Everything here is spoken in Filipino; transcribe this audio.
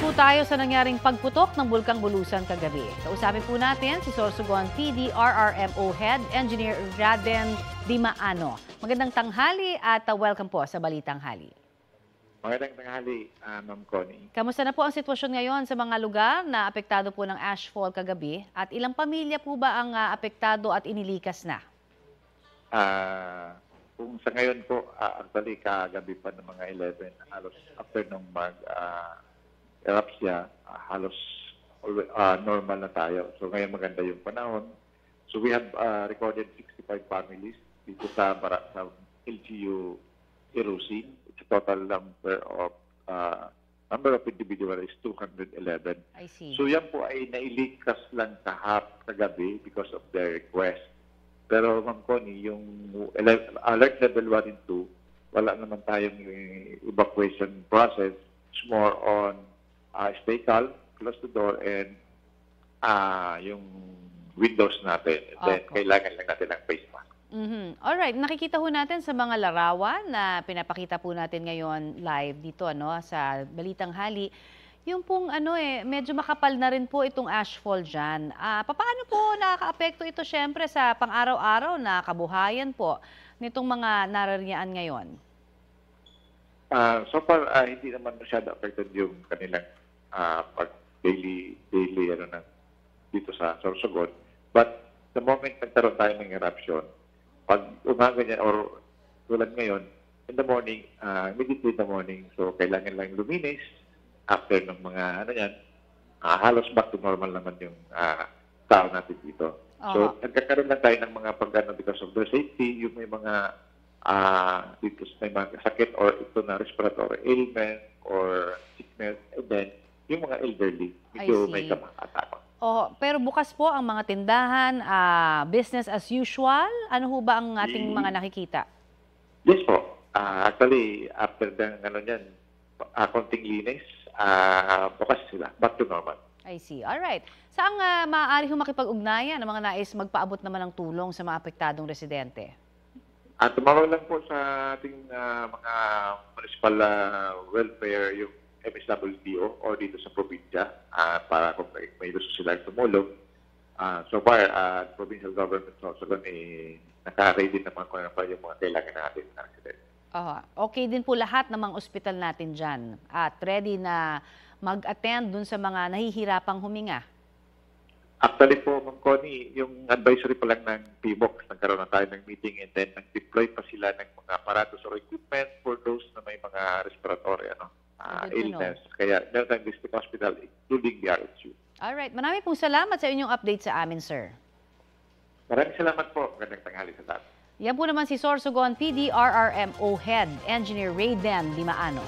po tayo sa nangyaring pagputok ng Bulkang Bulusan kagabi. Kausapin po natin si Sorsogon PD RRMO Head Engineer Raden Dimaano. Magandang tanghali at welcome po sa Balitang Hali. Magandang tanghali, Ma'am Connie. Kamusta na po ang sitwasyon ngayon sa mga lugar na apektado po ng ashfall kagabi? At ilang pamilya po ba ang apektado at inilikas na? Kung sa ngayon po, actually kagabi pa ng mga 11, halos after nung mag-erupt siya, halos normal na tayo. So ngayon maganda yung panahon. So we have recorded 65 families dito sa LGU Irusin. It's a total number of individuals is 211. I see. So yan po ay nailikas lang kagabi because of their request. Pero Ma'am Connie, yung alert level 1 and 2, wala naman tayong evacuation process. It's more on stay calm, close the door, and yung windows natin. And then kailangan lang natin ng face mask. Alright, nakikita ho natin sa mga larawan na pinapakita po natin ngayon live dito sa Balitang Hali. Yung pong medyo makapal na rin po itong ashfall dyan. Paano po nakaka-apekto ito syempre sa pang-araw-araw na kabuhayan po nitong mga narariyaan ngayon? So far, hindi naman masyado affected yung kanilang daily dito sa Sorsogon. But the moment nagkaroon tayo ng eruption, pag umaga niya or tulad ngayon, in the morning, immediately in the morning, so kailangan lang luminis. After ng mga halos back to normal naman yung tao natin dito. So, nagkakaroon lang tayo ng mga because of their safety, yung may mga dito may mga sakit or ito na respiratory ailment or sickness, and then yung mga elderly, medyo may kamakatapang. Pero bukas po ang mga tindahan, business as usual? Ano ho ba ang ating mga nakikita? Yes po. Actually, after konting linis, bukas sila, back to normal. I see. Alright. Saang maaari makipag-ugnayan ng mga nais magpaabot naman ng tulong sa mga apektadong residente? Tumawag lang po sa ating mga municipal welfare, yung MSWDO o dito sa probinsya para kung may gusto silang tumulong. So far, provincial government also naka-ready naman kung ano pa yung mga kailangan natin ng residente. Okay din po lahat ng mga ospital natin dyan at ready na mag-attend dun sa mga nahihirapang huminga? Actually po, Ma'am Connie, yung advisory pa lang ng PBOC, nagkaroon na tayo ng meeting and then nag-deploy pa sila ng mga aparatos or equipment for those na may mga respiratory illness. Kaya meron tayong district hospital including the RHU. Alright, maraming pong salamat sa inyong update sa amin, sir. Maraming salamat po. Magandang tanghali sa lahat. Yan po naman si Sorsogon PD RRMO Head Engineer Raden Dimaano.